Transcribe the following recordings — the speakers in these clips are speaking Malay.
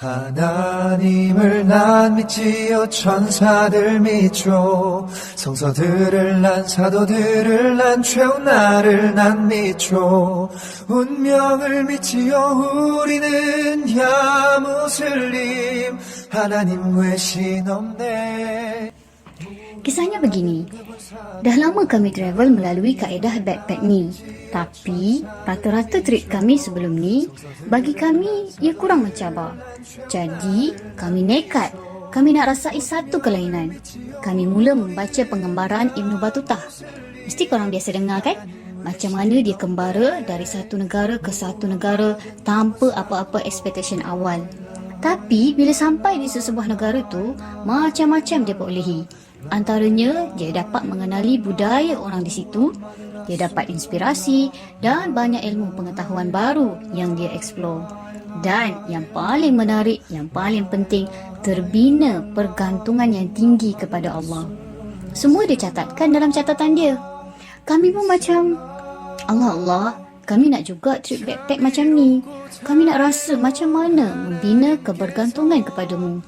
하나님을 난 믿지요 천사들 믿죠 성서들을 난 사도들을 난 최후 나를 난 믿죠 운명을 믿지요 우리는 야 무슬림 하나님 외신 없네. Kisahnya begini, dah lama kami travel melalui kaedah backpack ni. Tapi, rata-rata trip kami sebelum ni, bagi kami, ia kurang mencabar. Jadi, kami nekat. Kami nak rasai satu kelainan. Kami mula membaca pengembaraan Ibn Battutah. Mesti korang biasa dengar kan? Macam mana dia kembara dari satu negara ke satu negara tanpa apa-apa expectation awal. Tapi, bila sampai di sesebuah negara tu, macam-macam dia perolehi. Antaranya, dia dapat mengenali budaya orang di situ, dia dapat inspirasi dan banyak ilmu pengetahuan baru yang dia explore. Dan yang paling menarik, yang paling penting, terbina pergantungan yang tinggi kepada Allah. Semua dia catatkan dalam catatan dia. Kami pun macam, Allah, kami nak juga trip backpack macam ni. Kami nak rasa macam mana membina kebergantungan kepadamu.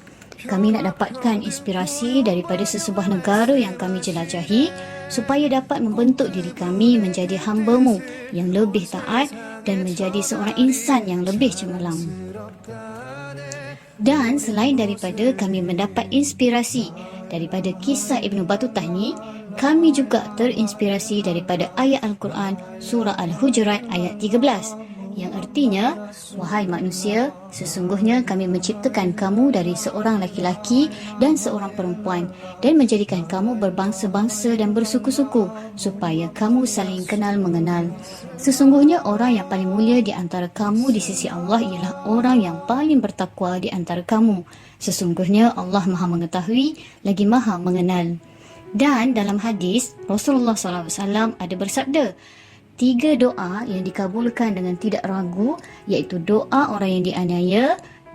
Kami nak dapatkan inspirasi daripada sesebuah negara yang kami jelajahi supaya dapat membentuk diri kami menjadi hamba-Mu yang lebih taat dan menjadi seorang insan yang lebih cemerlang. Dan selain daripada kami mendapat inspirasi daripada kisah Ibn Battutah ni, kami juga terinspirasi daripada ayat Al-Quran surah Al-Hujurat ayat 13 yang artinya, wahai manusia, sesungguhnya kami menciptakan kamu dari seorang laki-laki dan seorang perempuan dan menjadikan kamu berbangsa-bangsa dan bersuku-suku supaya kamu saling kenal mengenal. Sesungguhnya orang yang paling mulia di antara kamu di sisi Allah ialah orang yang paling bertakwa di antara kamu. Sesungguhnya Allah Maha mengetahui lagi Maha mengenal. Dan dalam hadis, Rasulullah SAW ada bersabda, 3 doa yang dikabulkan dengan tidak ragu iaitu doa orang yang dianiaya,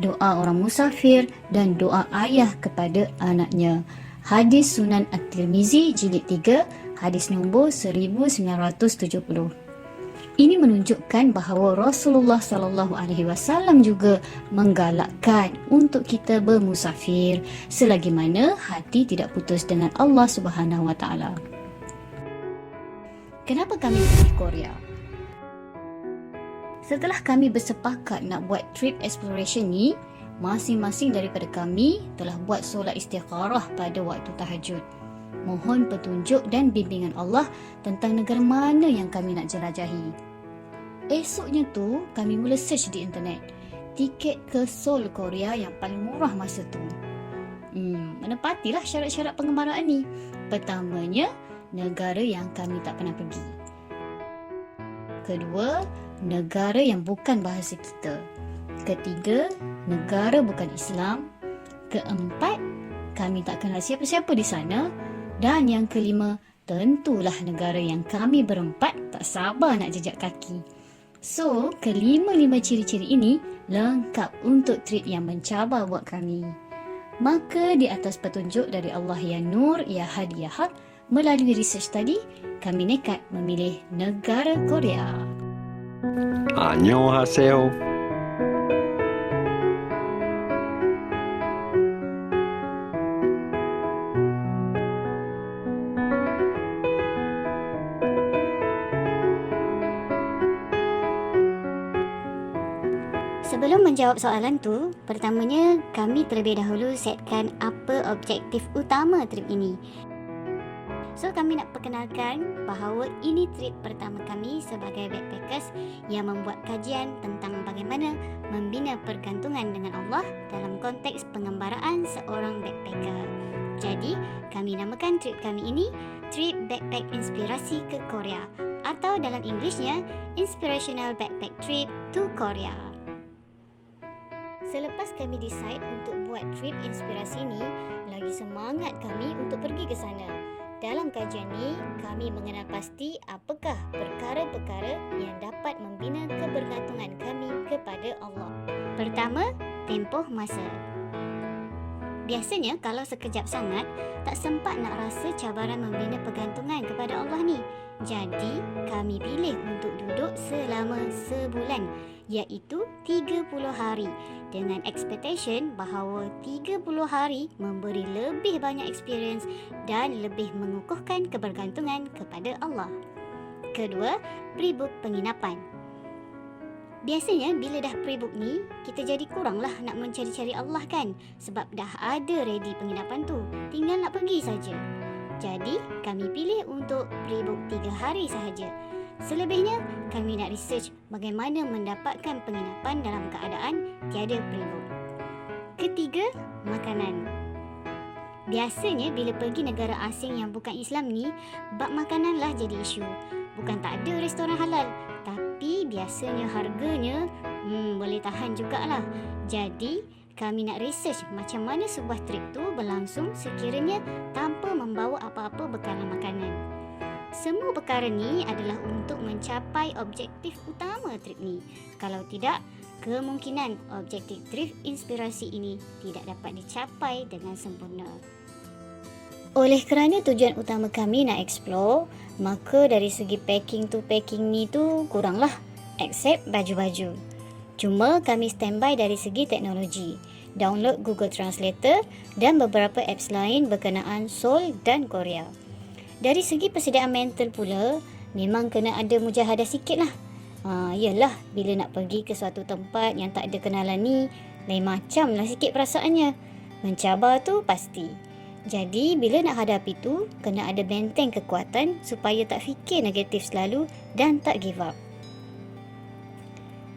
doa orang musafir dan doa ayah kepada anaknya. Hadis Sunan At-Tirmizi jilid 3, hadis nombor 1970. Ini menunjukkan bahawa Rasulullah SAW juga menggalakkan untuk kita bermusafir selagi mana hati tidak putus dengan Allah Subhanahu Wa Taala. Kenapa kami pilih Korea? Setelah kami bersepakat nak buat trip exploration ni, masing-masing daripada kami telah buat solat istikharah pada waktu tahajud. Mohon petunjuk dan bimbingan Allah tentang negara mana yang kami nak jelajahi. Esoknya tu, kami mula search di internet tiket ke Seoul, Korea yang paling murah masa tu. Menepatilah syarat-syarat pengembaraan ni. Pertamanya, negara yang kami tak pernah pergi. Kedua, negara yang bukan bahasa kita. Ketiga, negara bukan Islam. Keempat, kami tak kenal siapa-siapa di sana. Dan yang kelima, tentulah negara yang kami berempat tak sabar nak jejak kaki. So, kelima-lima ciri-ciri ini lengkap untuk trip yang mencabar buat kami. Maka di atas petunjuk dari Allah Ya Nur, Ya Hadi, Ya Haq, melalui research tadi, kami nekat memilih negara Korea. 안녕하세요. Sebelum menjawab soalan tu, pertamanya kami terlebih dahulu setkan apa objektif utama trip ini. So, kami nak perkenalkan bahawa ini trip pertama kami sebagai backpackers yang membuat kajian tentang bagaimana membina pergantungan dengan Allah dalam konteks pengembaraan seorang backpacker. Jadi, kami namakan trip kami ini Trip Backpack Inspirasi ke Korea atau dalam Englishnya Inspirational Backpack Trip to Korea. Selepas kami decide untuk buat trip inspirasi ni, lagi semangat kami untuk pergi ke sana. Dalam kajian ni, kami mengenal pasti apakah perkara-perkara yang dapat membina kebergantungan kami kepada Allah. Pertama, tempoh masa. Biasanya kalau sekejap sangat, tak sempat nak rasa cabaran membina pergantungan kepada Allah ni. Jadi, kami pilih untuk duduk selama sebulan. iaitu 30 hari dengan expectation bahawa 30 hari memberi lebih banyak experience dan lebih mengukuhkan kebergantungan kepada Allah. Kedua, pre-book penginapan. Biasanya bila dah pre-book ni, kita jadi kuranglah nak mencari-cari Allah kan, sebab dah ada ready penginapan tu, tinggal nak pergi saja. Jadi, kami pilih untuk pre-book 3 hari sahaja. Selebihnya, kami nak research bagaimana mendapatkan penginapan dalam keadaan tiada pre-book. Ketiga, makanan. Biasanya bila pergi negara asing yang bukan Islam ni, bab makananlah jadi isu. Bukan tak ada restoran halal, tapi biasanya harganya boleh tahan jugalah. Jadi, kami nak research macam mana sebuah trip tu berlangsung sekiranya tanpa membawa apa-apa bekalan makanan. Semua perkara ni adalah untuk mencapai objektif utama trip ni. Kalau tidak, kemungkinan objektif trip inspirasi ini tidak dapat dicapai dengan sempurna. Oleh kerana tujuan utama kami nak explore, maka dari segi packing ni tu kuranglah, except baju-baju. Cuma kami standby dari segi teknologi, download Google Translator dan beberapa apps lain berkenaan Seoul dan Korea. Dari segi persediaan mental pula, memang kena ada mujahadah sikit lah. Yelah, bila nak pergi ke suatu tempat yang tak ada kenalan ni, lain macam lah sikit perasaannya. Mencabar tu pasti. Jadi, bila nak hadapi tu, kena ada benteng kekuatan supaya tak fikir negatif selalu dan tak give up.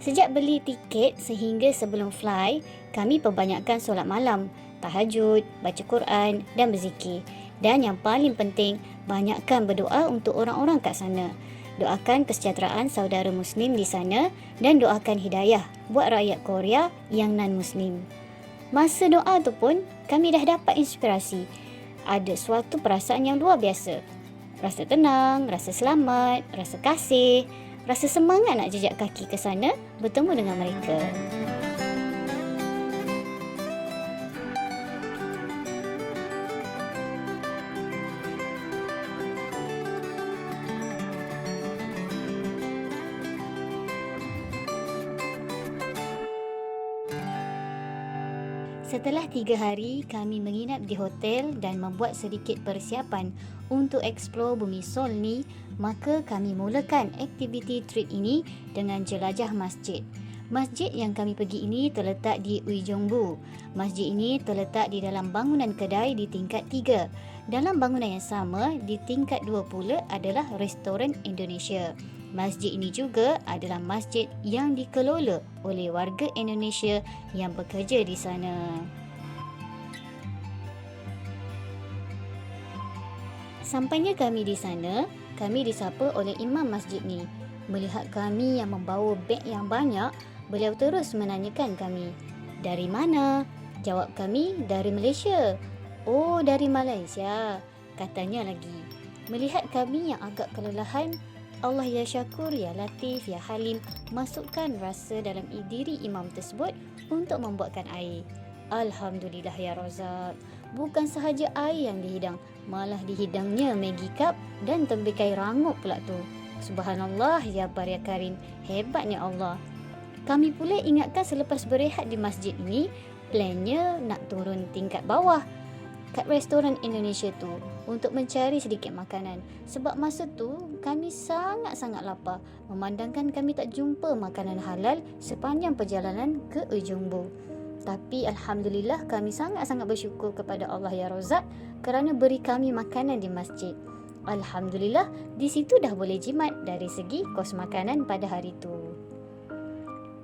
Sejak beli tiket sehingga sebelum fly, kami perbanyakkan solat malam, tahajud, baca Quran dan berzikir. Dan yang paling penting, banyakkan berdoa untuk orang-orang kat sana. Doakan kesejahteraan saudara Muslim di sana dan doakan hidayah buat rakyat Korea yang non-Muslim. Masa doa tu pun, kami dah dapat inspirasi. Ada suatu perasaan yang luar biasa. Rasa tenang, rasa selamat, rasa kasih, rasa semangat nak jejak kaki ke sana bertemu dengan mereka. Setelah 3 hari, kami menginap di hotel dan membuat sedikit persiapan untuk eksplor bumi Seoul ni, maka kami mulakan aktiviti trip ini dengan jelajah masjid. Masjid yang kami pergi ini terletak di Uijeongbu. Masjid ini terletak di dalam bangunan kedai di tingkat 3. Dalam bangunan yang sama, di tingkat 2 pula adalah restoran Indonesia. Masjid ini juga adalah masjid yang dikelola oleh warga Indonesia yang bekerja di sana. Sampainya kami di sana, kami disapa oleh imam masjid ni. Melihat kami yang membawa beg yang banyak, beliau terus menanyakan kami, "Dari mana?" Jawab kami, "Dari Malaysia." "Oh, dari Malaysia," katanya lagi. Melihat kami yang agak kelelahan, Allah ya Syakur, ya Latif, ya Halim masukkan rasa dalam diri imam tersebut untuk membuatkan air. Alhamdulillah ya Razak. Bukan sahaja air yang dihidang, malah dihidangnya Maggi cup dan tembikai rangup pula tu. Subhanallah ya Bar ya Karim, hebatnya Allah. Kami pula ingatkan selepas berehat di masjid ini, plannya nak turun tingkat bawah kat restoran Indonesia tu untuk mencari sedikit makanan. Sebab masa tu kami sangat-sangat lapar, memandangkan kami tak jumpa makanan halal sepanjang perjalanan ke Uijeongbu. Tapi Alhamdulillah kami sangat-sangat bersyukur kepada Allah ya Razak kerana beri kami makanan di masjid. Alhamdulillah di situ dah boleh jimat dari segi kos makanan pada hari tu.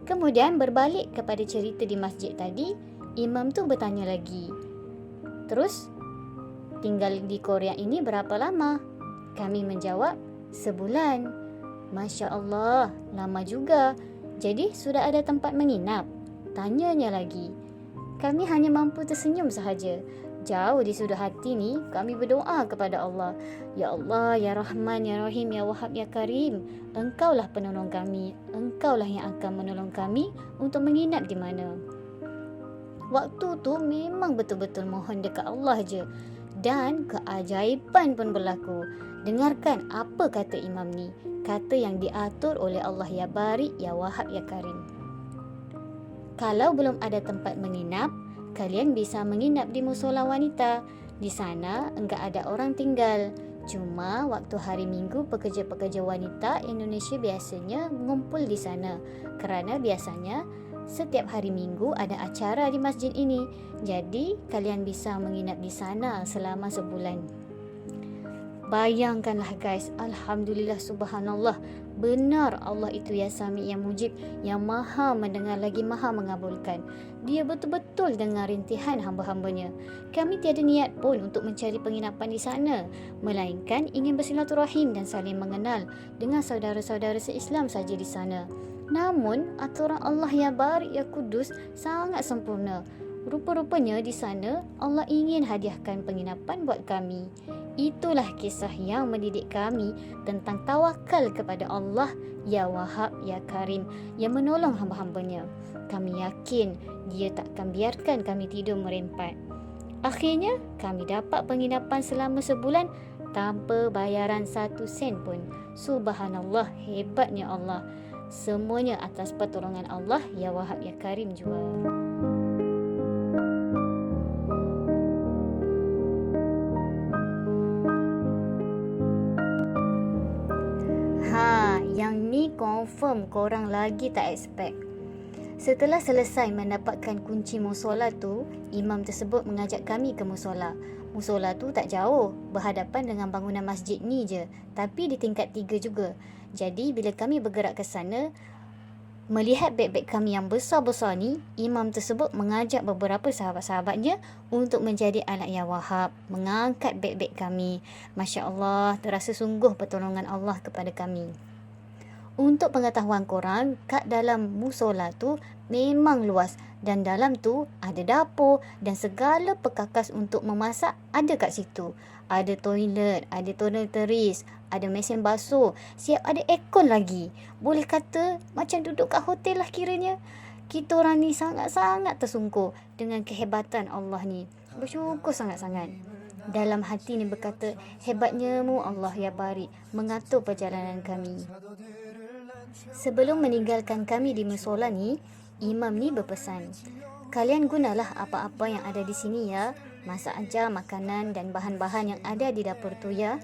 Kemudian berbalik kepada cerita di masjid tadi, imam tu bertanya lagi, "Terus, tinggal di Korea ini berapa lama?" Kami menjawab, "Sebulan." "Masya Allah, lama juga. Jadi sudah ada tempat menginap?" Tanyanya lagi. Kami hanya mampu tersenyum sahaja. Jauh di sudut hati ni, kami berdoa kepada Allah. "Ya Allah, Ya Rahman, Ya Rahim, Ya Wahab, Ya Karim. Engkaulah penolong kami. Engkaulah yang akan menolong kami untuk menginap di mana." Waktu tu memang betul-betul mohon dekat Allah je. Dan keajaiban pun berlaku. Dengarkan apa kata imam ni. Kata yang diatur oleh Allah ya Bari, Ya Wahab, Ya Karim. Kalau belum ada tempat menginap, kalian bisa menginap di musola wanita. Di sana enggak ada orang tinggal. Cuma waktu hari Minggu pekerja-pekerja wanita Indonesia biasanya mengumpul di sana. Kerana biasanya setiap hari Minggu ada acara di masjid ini. Jadi kalian bisa menginap di sana selama sebulan. Bayangkanlah guys, Alhamdulillah, Subhanallah, benar Allah itu ya Sami, yang Mujib, yang maha mendengar lagi maha mengabulkan. Dia betul-betul dengar rintihan hamba-hambanya. Kami tiada niat pun untuk mencari penginapan di sana, melainkan ingin bersilaturahim dan saling mengenal dengan saudara-saudara se-Islam saja di sana. Namun aturan Allah ya Barik ya Kudus sangat sempurna. Rupa-rupanya di sana Allah ingin hadiahkan penginapan buat kami. Itulah kisah yang mendidik kami tentang tawakal kepada Allah ya Wahab ya Karim, yang menolong hamba-hambanya. Kami yakin Dia tak akan biarkan kami tidur merempat. Akhirnya kami dapat penginapan selama sebulan tanpa bayaran 1 sen pun. Subhanallah, hebatnya Allah. Semuanya atas pertolongan Allah ya Wahab ya Karim jua. Yang ni confirm korang lagi tak expect. Setelah selesai mendapatkan kunci musola tu, imam tersebut mengajak kami ke musola. Musola tu tak jauh, berhadapan dengan bangunan masjid ni je, tapi di tingkat 3 juga. Jadi bila kami bergerak ke sana, melihat beg-beg kami yang besar-besar ni, imam tersebut mengajak beberapa sahabat-sahabatnya untuk menjadi anak ya Wahab, mengangkat beg-beg kami. Masya Allah, terasa sungguh pertolongan Allah kepada kami. Untuk pengetahuan korang, kat dalam musola tu memang luas dan dalam tu ada dapur dan segala perkakas untuk memasak ada kat situ. Ada toilet, ada toiletries, ada mesin basuh, siap ada aircon lagi. Boleh kata macam duduk kat hotel lah kiranya. Kita orang ni sangat-sangat tersungkur dengan kehebatan Allah ni. Bersyukur sangat-sangat. Dalam hati ni berkata, hebatnya mu Allah ya Barik mengatur perjalanan kami. Sebelum meninggalkan kami di musola ni, imam ni berpesan, kalian gunalah apa-apa yang ada di sini ya. Masak aja makanan dan bahan-bahan yang ada di dapur tu ya.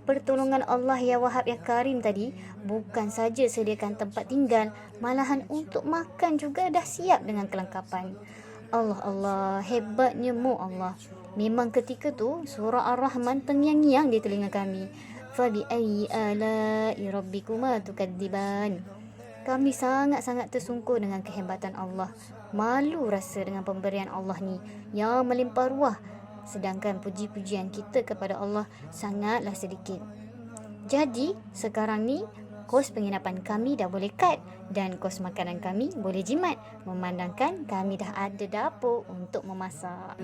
Pertolongan Allah ya Wahab ya Karim tadi bukan saja sediakan tempat tinggal, malahan untuk makan juga dah siap dengan kelengkapan. Allah, hebatnya mu Allah. Memang ketika tu surah Ar-Rahman terngiang-ngiang di telinga kami. Fabi ayyi ala'i rabbikuma tukadziban. Kami sangat-sangat tersungkur dengan kehebatan Allah. Malu rasa dengan pemberian Allah ni yang melimpah ruah. Sedangkan puji-pujian kita kepada Allah sangatlah sedikit. Jadi sekarang ni kos penginapan kami dah boleh cut dan kos makanan kami boleh jimat, memandangkan kami dah ada dapur untuk memasak.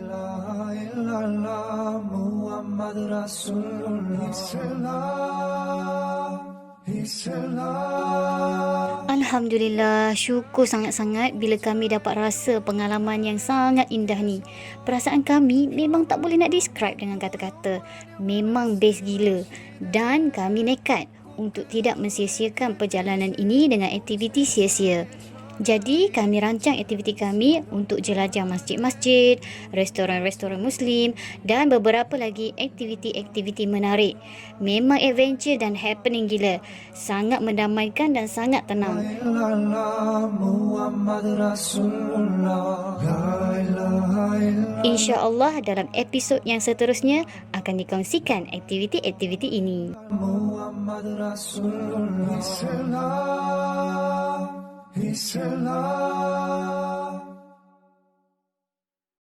Alhamdulillah, syukur sangat-sangat bila kami dapat rasa pengalaman yang sangat indah ni. Perasaan kami memang tak boleh nak describe dengan kata-kata. Memang best gila. Dan kami nekat untuk tidak mensia-siakan perjalanan ini dengan aktiviti sia-sia. Jadi kami rancang aktiviti kami untuk jelajah masjid-masjid, restoran-restoran Muslim dan beberapa lagi aktiviti-aktiviti menarik. Memang adventure dan happening gila. Sangat mendamaikan dan sangat tenang. InsyaAllah dalam episod yang seterusnya akan dikongsikan aktiviti-aktiviti ini. Islam.